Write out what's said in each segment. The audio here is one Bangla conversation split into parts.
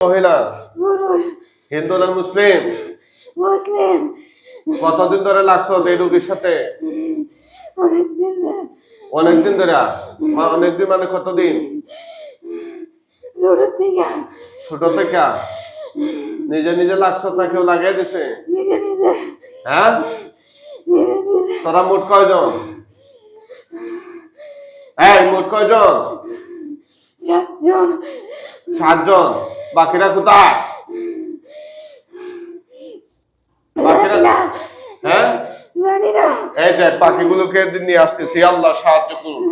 মহিলা, পুরুষ, হিন্দু না মুসলিম? মুসলিম। কতদিন ধরে লাগছো এই রোগীর সাথে? অনেকদিন ধরে। অনেকদিন ধরে? অনেকদিন মানে কতদিন? ছোট থেকে। ছোট থেকে? নিজে নিজে লাগছো না কেউ লাগিয়ে দিছে? নিজে নিজে। হ্যাঁ, নিজে নিজে। তোরা মোট কয়জন? এই মোট কয়জন? 7 জন। 7 জন। বাকিরা কোথায়? বাকিরা? হ্যাঁ, জানি না। এই দেখ বাকিগুলোকে নিয়ে আসতেছি, আল্লাহ সাহায্য করুন।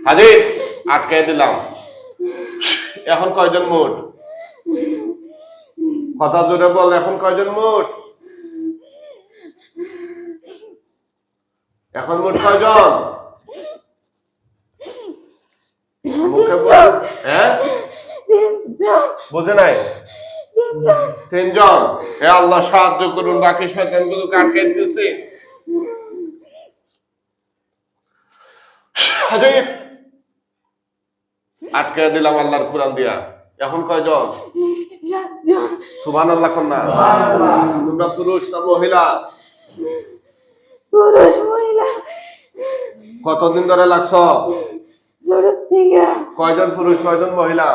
হাজির, আটকে দিলাম। এখন কয়জন মোট? কথা জোরে বল, এখন কয়জন মোট? এখন মোট কয়জন? মুখে বল। হ্যাঁ, 3 জন। বুঝে নাই? 3 জন। 3 জন। হে আল্লাহ সাহায্য করুন, বাকি শয়তানগুলোকে আটকে দিতেছি। হাজির, আটকে দিলাম আল্লাহর কোরআন দিয়া। এখন কয়জন? 7 জন। সুবহানাল্লাহ কন্যা। তোমরা পুরুষ না মহিলা? পুরুষ, মহিলা। কতদিন ধরে লাগছো? ছোট থেকে। কয়জন পুরুষ কয়জন মহিলা?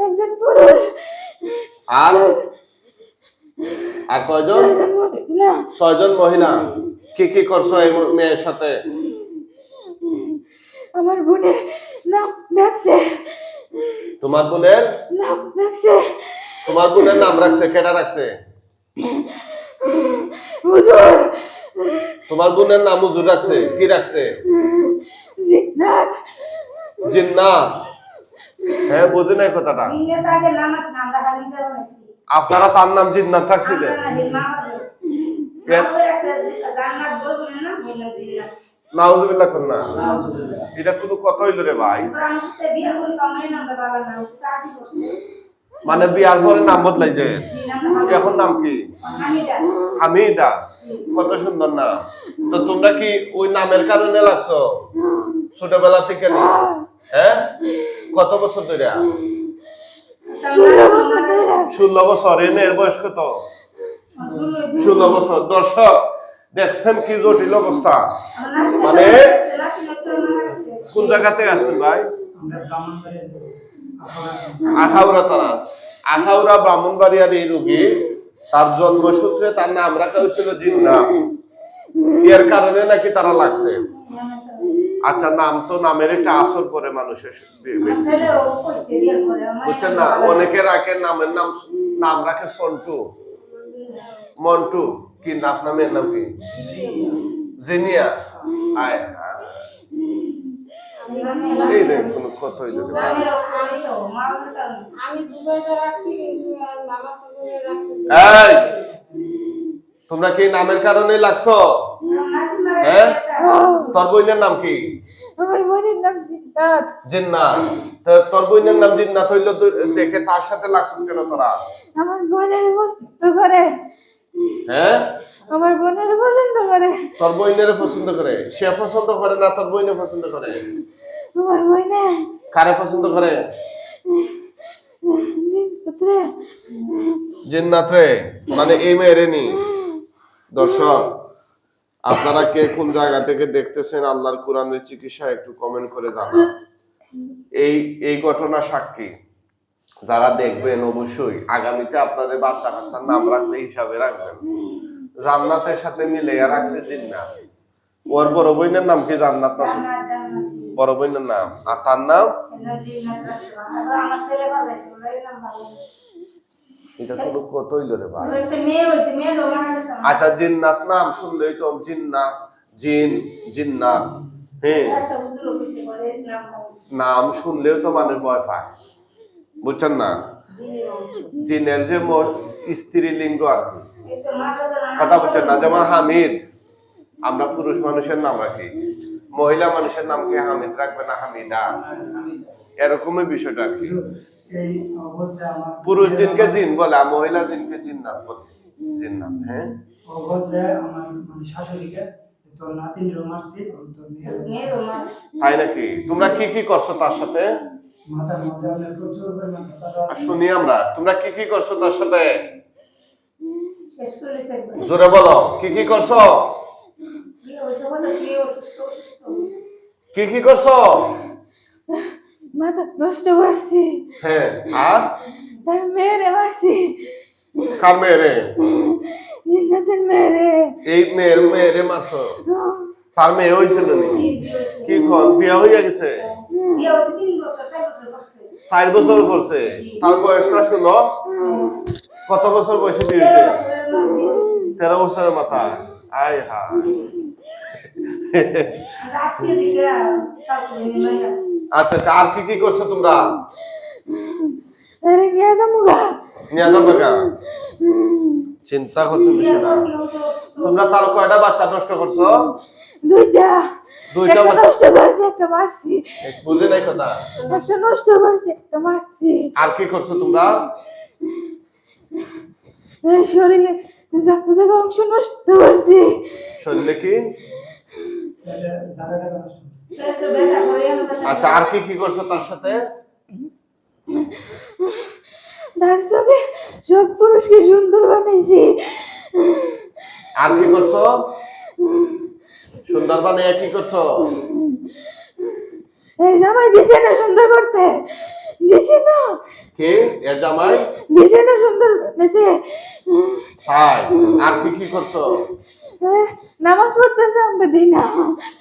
একজন পুরুষ। আর আর কয়জন? 6 জন মহিলা। 6 জন মহিলা। কি কি করছো এই মেয়ের সাথে? আমার বোনের নাম রাখছে। তোমার বোনের নাম রাখছে। তোমার বোনের নাম রাখছে? কেটা রাখছে? হুজুর। তোমার বোনের নাম হুজুর রাখছে? কি রাখছে? জিন্নাত। জিন্নাত। হ্যাঁ, বুঝি নাই কথাটা। আপনারা তার নাম জিন্নাত রাখছিলেন? নাউজুবিল্লাহ কন্যা। এটা কোনো কথা হইল রে ভাই? মানে বিয়ার পরে নাম বদলাই যায়? এখন নাম কি? হামিদা। কত সুন্দর নাম। তো তোমরা কি ওই নামের কারণে লাগছো ছোটবেলা থেকে? হ্যাঁ, কত বছর ধরে? 16 বছর। এর বয়স কত? 16 বছর। দর্শক দেখছেন কি জটিল অবস্থা? মানে কোন জায়গা থেকে আসছেন ভাই? আখাউড়া। তারা আখাউড়া ব্রাহ্মণবাড়িয়ার এই রোগী, তার জন্মসূত্রে তার নাম রাখা হয়েছিল জিন্নাত। এর কারণে নাকি তারা লাগছে। আচ্ছা, নাম তো নামের একটা আসর করে মানুষের, বুঝছেন না? অনেকে রাখে নামের নাম রাখে সন্টু, মন্টু। কি আপনার মেয়ের নাম কি? জিনিয়া। আয় এই রে কোন কত হইলো রে ভাই? আমি জুবাইদা রাখছি কিন্তু আর মামা তো রাখছে। এই তোমরা কি নামের কারণে লাগছো? হ্যাঁ, তোর বোনের নাম কি? আমার বোনের নাম জিন্নাত। জিন্নাত। তোর বোনের নাম জিন্নাত হইলো দেখে তার সাথে লাগছো কেন তোরা? আমার বোনের পছন্দ করে। হ্যাঁ, আমার বোনের পছন্দ করে। তোর বোনের পছন্দ করে? সে পছন্দ করে না তোর বোনে পছন্দ করে? আমার বোনে কারে পছন্দ করে? জিন্নাত রে, মানে এই মেয়েরে নি। দর্শক আপনারা কে কোন জায়গা থেকে দেখতেছেন আল্লাহর কোরআনের চিকিৎসা একটু কমেন্ট করে জানান। এই ঘটনা সাক্ষী যারা দেখবেন অবশ্যই আগামীতে আপনাদের বাচ্চা কাচ্চার নাম রাখলে হিসাবে রাখবেন। জান্নাতের সাথে মিলে রাখছে জিন্নাত। ওর বড় বোনের নাম কি? জান্নাত না? বড় বোনের নাম। আর তার নাম? এটা কোনো কত হইল রে ভাই? আচ্ছা, জিন্নাত নাম শুনলেই তো জিন্নাত। হ্যাঁ, নাম শুনলেও তো মানুষ ভয় পায়, বুঝছেন না? জিনের যে স্ত্রী লিঙ্গ আর কি, কথা বুঝছেন না? যেমন হামিদ, আমরা পুরুষ মানুষের নাম রাখি, মহিলা মানুষের নাম কি হামিদ রাখবে না হামিদা? এরকমই বিষয়টা আর কি। পুরুষ জিনকে জিন বলে, আর মহিলা জিনকে জিন্নাত বলে। জিন্নাত। হ্যাঁ, ও বলছে আমার মানে শাশুড়িকে তোর নাতিনরও মারছি তোর মেয়েরও মার। তাই নাকি? তোমরা কি কি করছো তার সাথে? মাথার মধ্যে আপনার প্রচুর পরিমাণ আর শুনি আমরা, তোমরা কি কি করছো তার সাথে? শেষ করে দিছে একবার। জোরে বলো, কি কি করছো? কি হয়েছে বলো, কি অসুস্থ অসুস্থ। কি কি করছো? মাথা নষ্ট করছি, হ্যাঁ, আর তার মেয়েরে মারছি, কার মেয়েরে? জিন্নাতের মেয়েরে। এই মেয়েরে মারছো? তার মেয়ে হয়েছিল নি? জি, জি হয়েছে। কি কর, বিয়া হইয়া গেছে? বিয়ে হয়েছে 3 বছর 4 বছর করছে। 4 বছর পড়ছে? তার বয়স না শুনো? কত বছর বয়সে বিয়ে 13 হয়েছে? বছরের মা বিয়ে হয়েছে। 13 বছরের মাথা। আয় হায়। রাত্রে দিকে কাউকে নিয়ে আচ্ছা আচ্ছা, আর কি কি করছো তোমরা? আরে নিয়ে যাবো গা। নিয়ে যাবে গা? চিন্তা করছো বিষয়টা। তোমরা তার কয়টা বাচ্চা নষ্ট করছো? দুইটা। দুইটা একটা বাচ্চা? নষ্ট করছে, একটা মারছি। বুঝে নাই কথা। একটা নষ্ট করছে, একটা মারছি। আর কি করছো তোমরা? এই শরীরে জায়গা জায়গা অংশ নষ্ট করছি। শরীরে কি? জায়গা জায়গা নষ্ট করছে। একটু ব্যথা করে আমাকে। আচ্ছা, আর কি কি করছো তার সাথে? তার চোখে সব পুরুষকে সুন্দর বানাইছি। আর কি করছো? সুন্দর বানিয়ে কি করছো? এই জামাই দিছে না সুন্দর করতে, দিছে না, কে এর জামাই? দিছে না সুন্দর নিতে। তাই, আর কি কি করছো? নামাজ পড়তেছে, আমরা দিই না।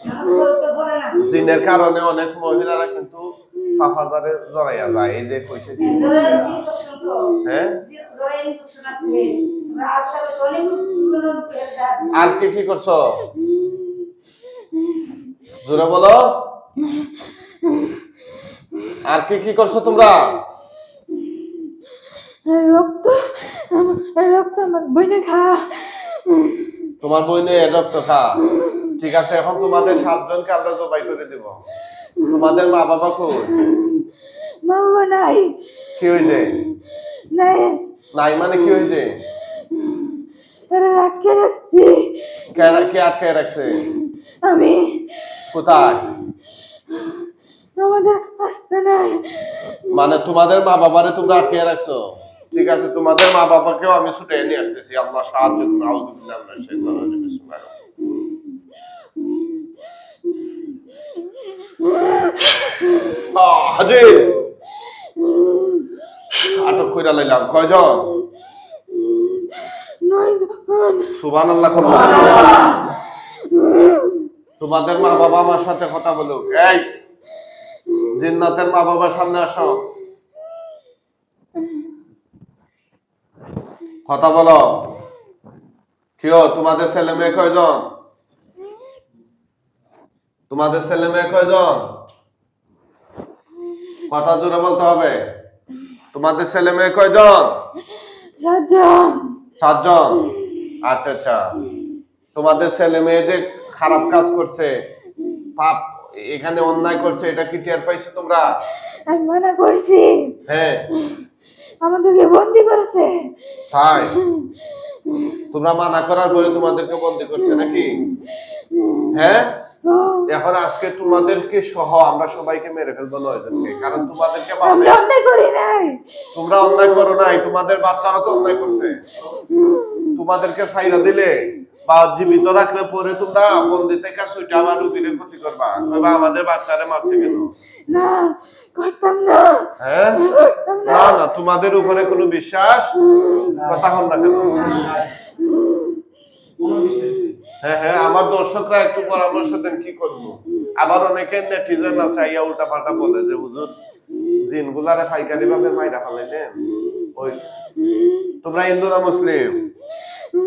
নামাজ পড়তে বলে না। জিনের কারণে অনেক মহিলারা কিন্তু ফাফাজারে জড়াইয়া যায়। এই যে কইছে কি জ্বরের হচ্ছে? ইনফেকশন তো। হ্যাঁ, জ্বরের ইনফেকশন আছে। আচ্ছা অনেক গুলো আর কি কি করছো? জোরে বলো, আর কি কি করছো তোমরা? রক্ত, রক্ত আমার বইনে খা। তোমার বইনে রক্ত খা? ঠিক আছে, এখন তোমাদের 7 জনকে আমরা জবাই করে দেব। তোমাদের মা বাবা কই? মা বাবা নাই, কি হইছে? নাই, নাই মানে কি হইছে? তারা আটকে রাখছি। কে আটকে রাখছে? আমি, কোথায়? আমাদের আসতে নাই। মানে তোমাদের মা বাবারে তোমরা আটকে রাখছো? ঠিক আছে, তোমাদের মা বাবাকেও আমি ছুটে নিয়ে আসতেছি। আল্লাহ সাহায্য করুন। আউযুবিল্লাহি মিনাশ শাইতানির রাজিম। বিসমিল্লাহ। হাজির আটক কইরা লাইলাম। কয়জন? নয়জন। সুবহানাল্লাহ। তোমাদের মা বাবা আমার সাথে কথা বলুক। এই জিন্নাতের মা বাবা সামনে আসো, কথা বলো। কেউ তোমাদের ছেলে মেয়ে কয়জন? তোমাদের ছেলে মেয়ে কয়জন? কথা জোরে বলতে হবে। তোমাদের ছেলে মেয়ে কয়জন? 7 জন। 7 জন। আচ্ছা আচ্ছা, তোমাদের ছেলে মেয়ে যে খারাপ কাজ করছে, পাপ এখানে অন্যায় করছে, এটা কি টের পাইছো তোমরা? আমি মানা করছি, হ্যাঁ, আমাদেরকে বন্দি করেছে। তাই তোমরা মানা করার পরে তোমাদেরকে বন্দি করছে নাকি? হ্যাঁ, এখন আজকে তোমাদেরকে সহ আমরা সবাইকে মেরে ফেলবো 9 জনকে, কারণ তোমাদেরকে আমরা বাঁচাই। অন্যায় করি নাই। তোমরা অন্যায় করো নাই, তোমাদের বাচ্চারা তো অন্যায় করছে। তোমাদেরকে ছাইরা দিলে বা জীবিত রাখলে পরে তোমরা বন্দি থেকে ছুটে আবার রুগীর ক্ষতি করবা, কইবা আমাদের বাচ্চারে মারছে কেন? না, করতাম না। হ্যাঁ, করতাম না। না না, তোমাদের উপরে কোনো বিশ্বাস কথা হল না কেন? কোনো বিষয় নেই। হ্যাঁ হ্যাঁ, আমার দর্শকরা একটু পরামর্শ দেন কি করবো। আবার অনেকে নেটিজেন আছে আইয়া উল্টা পাল্টা বলে যে হুজুর জিনগুলারে পাইকারি ভাবে মাইরা ফেলাইলেন। ওই তোমরা হিন্দু না মুসলিম?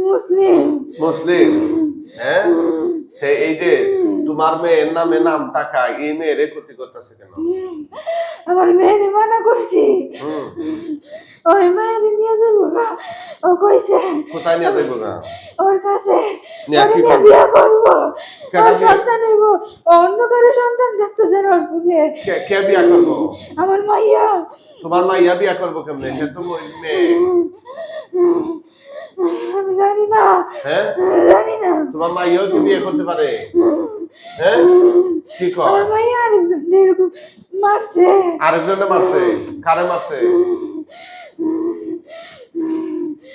মুসলিম। মুসলিম। হ্যাঁ, এই যে তোমার মেয়ের নামে নাম টাকা, এই মেয়েরে ক্ষতি করতেছে কেন? আমার মেয়েরে মানা করছি, ওই মেয়েরে নিয়ে যাবো না। ও কইছে কোথায় নিয়ে যাইব গা? ওর কাছে, নিয়ে ওরে কি নিয়ে করবো? বিয়ে করবো। কেন ওর বিয়ে? সন্তান হইব। ও অন্য কারো সন্তান দেখতেছে না ওর বুকে। কে বিয়া করবো? আমার মাইয়া। তোমার মাইয়া বিয়া করবো কেমনে? হে তো মেয়ে। আমি জানি না, হ্যাঁ জানি না। তোমার মাইয়াও কি বিয়ে করতে পারে? হ্যাঁ কি কয়? আমার মাইয়া আরেকজন এরকম মারছে। আরেকজনে মারছে? কারে মারছে?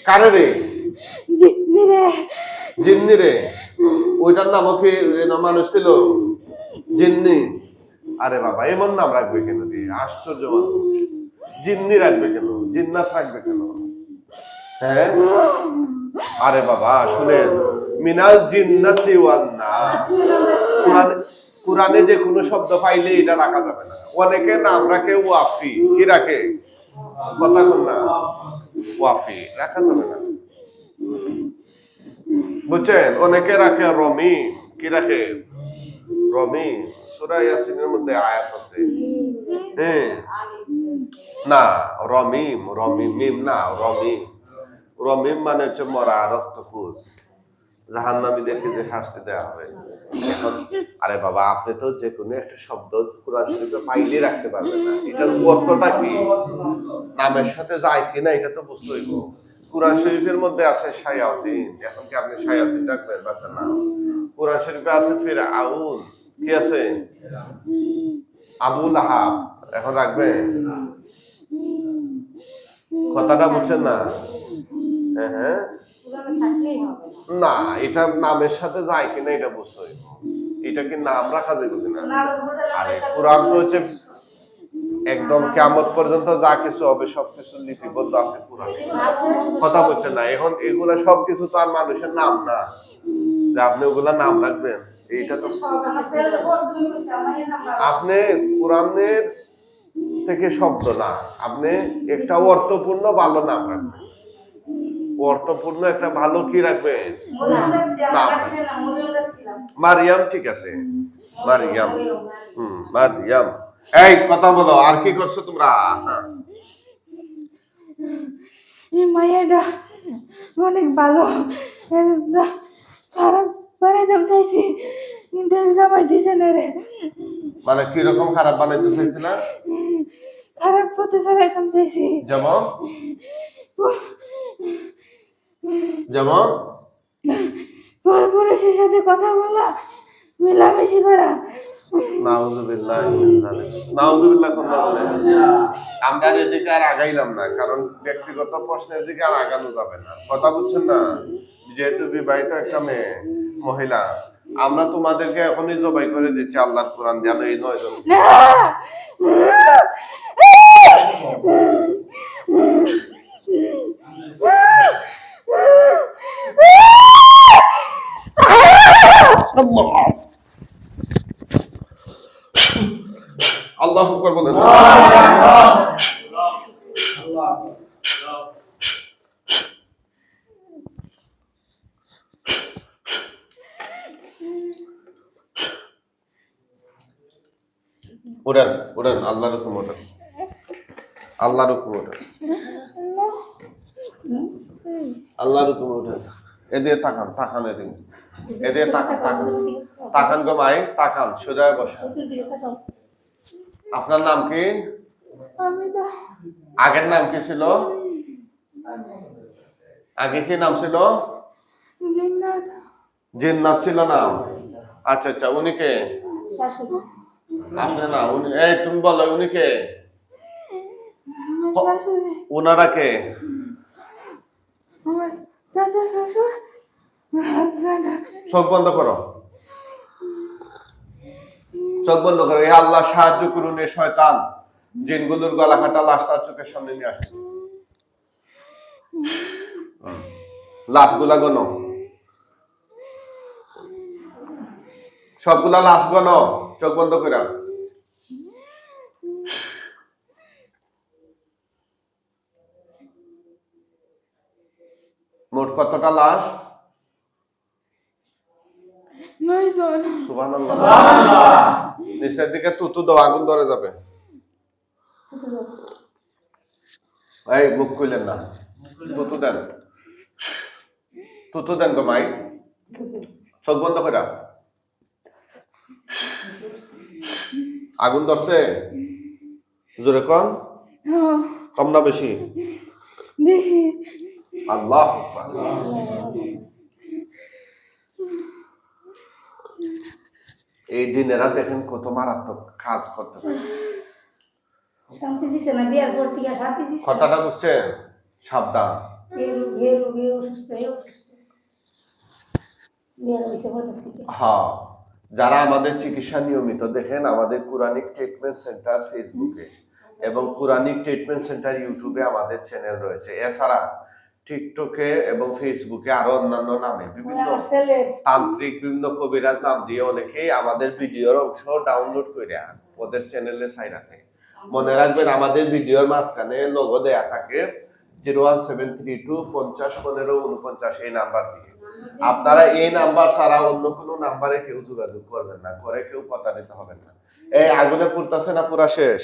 কারে রে? জিতনি রে। জিন্নি রে? ওইটার নামও কি মানুষ ছিল? জিন্নি? আরে বাবা এমন নাম রাখবে কেন দিয়ে? আশ্চর্য মানুষ। জিন্নি রাখবে কেন? জিন্নাত রাখবে কেন? হ্যাঁ আরে বাবা শুনেন, মিনাল জিন্নাতি ওয়ান নাস। কোরআনে যে কোনো শব্দ পাইলে এটা রাখা যাবে না। অনেকে নাম রাখে ওয়াফি, কি রাখে? কথা কন না, ওয়াফি রাখা যাবে না, বুঝছেন? অনেকে রাখে রমিম, কি রাখে? রমিম। সূরা ইয়াসিনের মধ্যে আয়াত আছে, হ্যাঁ না রমিম, রমিম মিম না, রমিম। রমিম মানে হচ্ছে মরা, রক্তপুষ, জাহান্নামীদেরকে যে শাস্তি দেওয়া হবে। এখন আরে বাবা আপনি তো যে কোনো একটা শব্দ কোরআন শরীফে পাইলে রাখতে পারবেন না, এটার অর্থটা কি, নামের সাথে যায় কিনা এটা তো বুঝতে হইব। কোরআন শরীফের মধ্যে আছে শায়াতিন, এখন কি আপনি শায়াতিন রাখবেন? বাচ্চা না। কোরআন শরীফে আছে ফিরআউন, কি আছে? আবু লাহাব, এখন রাখবেন? কথাটা বুঝছেন না? হ্যাঁ হ্যাঁ পুরানো থাকলেই হবে না, না। এটা নামের সাথে যায় কিনা এটা বুঝতে হইব। এটা কি নাম রাখা যাবে কিনা? আরে কোরআন তো হচ্ছে একদম কিয়ামত পর্যন্ত যা কিছু হবে সবকিছু লিপিবদ্ধ আছে কোরআনে। কথা বলছেন না? এখন এগুলা সবকিছু তো আর মানুষের নাম না যে আপনি ওগুলা নাম রাখবেন। এইটা তো আপনি কোরআনের থেকে শব্দ না, আপনি একটা অর্থপূর্ণ ভালো নাম রাখবেন। অর্থপূর্ণ একটা ভালো কি রাখবেন? নাম। মারিয়াম, ঠিক আছে মারিয়াম, মারিয়াম। এই কথা বলো, আর কি করছো তোমরা? এই মাইয়াটা অনেক ভালো, খারাপ বানাইতাম চাইছি কিন্তু এর জামাই দিছে না রে। মানে কি রকম খারাপ বানাইতে চাইছিলা? খারাপ পথে চালাইতাম চাইছি। যেমন? যেমন? পুরুষের সাথে কথা বলা, মেলামেশি করা। নাউজুবিল্লাহ মিন যালিক। নাউজুবিল্লাহ কোন না বলে। আমরা এদিকে আর আগাইলাম না, কারণ ব্যক্তিগত প্রশ্নের দিকে আর আগানো যাবে না। কথা বুঝছেন না? যেহেতু বিবাহিত একটা মেয়ে, মহিলা, আমরা তোমাদেরকে এখনই জবাই করে দিচ্ছি আল্লাহর কোরআন জানো এই 9 জন। না! আল্লাহ আল্লাহু আকবার বলেন। উড়ান উড়ান, আল্লাহর হুকুম উড়ান, আল্লাহর হুকুম উড়ান, আল্লাহর হুকুম উড়ান। এদিকে তাকান, তাকান এদিকে, এদিকে তাকান, তাকান, তাকান গো মাই, তাকান, সোজা হয়ে বসেন। আপনার নাম কি? আমি তো আগের নাম কি ছিল? আগে কি নাম ছিল? জিন্নাত। জিন্নাত ছিল নাম? আচ্ছা আচ্ছা, উনি কে? শাশুড়ি। আপনি না, উনি, এই তুমি বলো উনি কে? আমার শাশুড়ি। ওনারা কে? আমার চাচা শ্বশুর, হাজব্যান্ড। চোখ বন্ধ করো, চোখ বন্ধ করো। এ আল্লাহ সাহায্য করুন, এ শয়তান জিনগুলোর গলা কাটা লাশ তার চোখের সামনে নিয়ে আসে। লাশগুলা গনো, সবগুলা লাশ গনো, চোখ বন্ধ করে। মোট কতটা লাশ? 9 জন। সুবহানাল্লাহ। নিচের দিকে তুতু দাও, আগুন ধরে যাবে। এই মুখ খুলেন না, তুতু দেন, তুতু দেন গো মাই, চোখ বন্ধ করে। আগুন ধরছে? জোরে কন, কম না বেশি? বেশি। আল্লাহু আকবার। এই জিনেরা দেখেন কত মারাত্মক কাজ করতে পারে। শান্তি দিছে না, বিয়ার পর থেকে শান্তি দিছে। কথাটা বুঝছেন? সাবধান। এ রোগী অসুস্থ, এ অসুস্থ। বিয়ার হইছে পর থেকে। হ্যাঁ, যারা আমাদের চিকিৎসা নিয়মিত দেখেন আমাদের কুরআনিক ট্রিটমেন্ট সেন্টার ফেসবুকে এবং কুরআনিক ট্রিটমেন্ট সেন্টার ইউটিউবে আমাদের চ্যানেল রয়েছে। এছাড়া টিকটকে এবং ফেসবুকে আরো অন্যান্য নামে বিভিন্ন আমার ছেলে তান্ত্রিক বিভিন্ন কবিরাজ নাম দিয়ে অনেকেই আমাদের ভিডিওর অংশ ডাউনলোড করে ওদের চ্যানেলে ছাইড়াতে। মনে রাখবেন আমাদের ভিডিওর মাঝখানে লোগো দেয়া থাকে 01732 50 15 49 এই নাম্বার দিয়ে। আপনারা এই নাম্বার ছাড়া অন্য কোনো নাম্বারে কেউ যোগাযোগ করবেন না, করে কেউ প্রতারিত হবেন না। এই আগুনে পুড়তাছে না পুরা শেষ?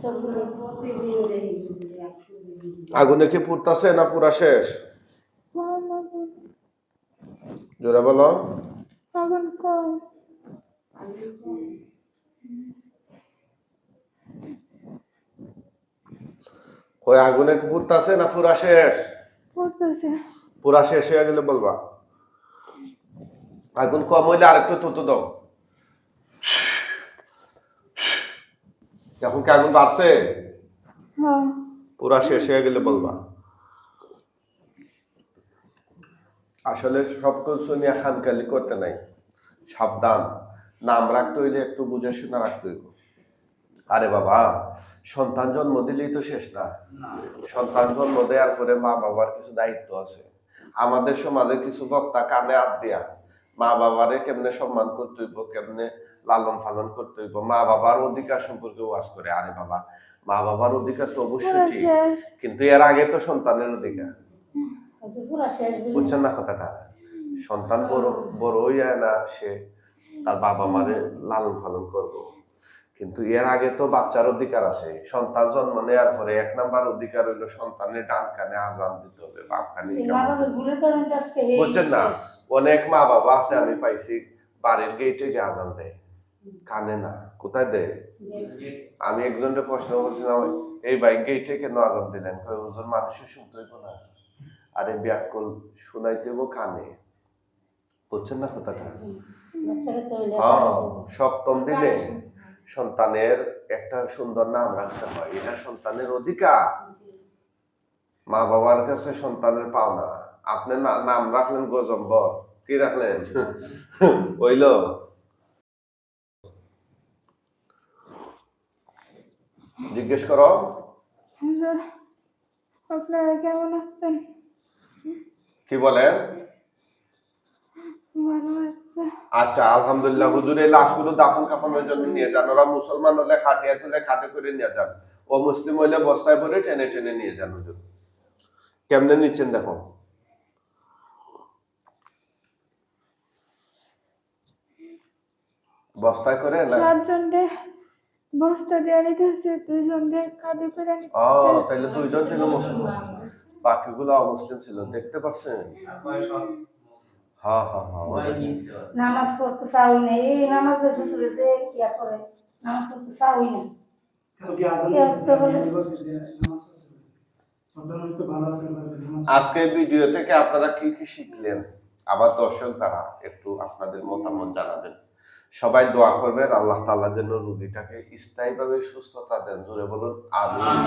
সবগুলো প্রতিদিন দেখি আগুনে কি পুড়তাছে না পুরা শেষ? জোরে বলো। আগুন কম। ওই আগুনে কি পুড়তাছে না পুরা শেষ? পড়তেছে। পুরা শেষ হয়ে গেলে বলবা। আগুন কম হইলে আরেকটু তুতু দাও। এখন কি আগুন বাড়ছে? হ্যাঁ। পুরা শেষ হয়ে গেলে বলবা। আসলে সব কিছু নিয়ে খামখেয়ালি করতে নাই, সাবধান। নাম রাখতে হইলে একটু বুঝে শুনে রাখতে হইব। আরে বাবা, সন্তান জন্ম দিলেই তো শেষ না। সন্তান জন্ম দেওয়ার পরে মা বাবার কিছু দায়িত্ব আছে। আমাদের সমাজে কিছু বক্তা কানে হাত দিয়া মা বাবারে কেমনে সম্মান করতে হইব, কেমনে লালন পালন করতে হইব, মা বাবার অধিকার সম্পর্কে ওয়াজ করে। আরে বাবা, মা বাবার অধিকার তো অবশ্যই ঠিক, কিন্তু এর আগে তো সন্তানের অধিকার। বুঝছেন না কথাটা? সন্তান বড় হইয়া না সে তার বাবা মারে লালন পালন করবো, কিন্তু এর আগে তো বাচ্চার অধিকার আছে। সন্তান জন্ম নেওয়ার পরে 1 নাম্বার অধিকার হইলো সন্তানের ডান কানে আজান দিতে হবে, বাম কানে ইকামত দিতে হবে। বুঝছেন না? অনেক মা বাবা আছে আমি পাইছি বাড়ির গেটে গিয়ে আজান দেয়, কানে না। কোথায় দেয়? আমি একজনকে প্রশ্ন করছিলাম, এই ভাই গেটে কেন আজান দিলেন? কই হুজুর মানুষের শুনতে হইব না, আরে ব্যাকল শুনাইতে হইব কানে। বুঝছেন না কথাটা? সপ্তম দিনে সন্তানের একটা সুন্দর নাম রাখতে হয়, এটা সন্তানের অধিকার। মা বাবার কাছে সন্তানের পাওনা। আপনি নাম রাখলেন গজম্বর, কি রাখলেন? হইল? জিজ্ঞেস করো। হুজুর, আপনারা কেমন আছেন? কি বলেন? ভালো আছে। আচ্ছা, আলহামদুলিল্লাহ। হুজুর এই লাশগুলো দাফন কাফনের জন্য নিয়ে যান। ওরা মুসলমান হলে খাটিয়া তুলে খাতে করে নিয়ে যান, ও মুসলিম হইলে বস্তায় ভরে টেনে টেনে নিয়ে যান। হুজুর কেমনে নিচ্ছেন দেখো। বস্তায় করে না? 7 জনকে বস্তা দিয়ে নিতেছে, 2 জনকে কাঁধে করে ও, নিতেছে। তাইলে 2 জন ছিল মুসলমান, বাকিগুলো অমুসলিম ছিল। দেখতে পাচ্ছেন? হ্যাঁ হ্যাঁ হ্যাঁ। নামাজ পড়তে চাই না, এই নামাজের শ্বশুরে যে ইয়া করে, নামাজ পড়তে চাই না। কালকে আজান দিয়েছে, আমি বলছি যে নামাজ পড়তে হবে। অন্তত একটু ভালো আছে নামাজ। আজকে ভিডিও থেকে আপনারা কি কি শিখলেন আবার দর্শক দ্বারা একটু আপনাদের মতামত জানাবেন। সবাই দোয়া করবেন আল্লাহ তাআলা যেন রোগীটাকে স্থায়ীভাবে সুস্থতা দেন। জোরে বলুন আমিন।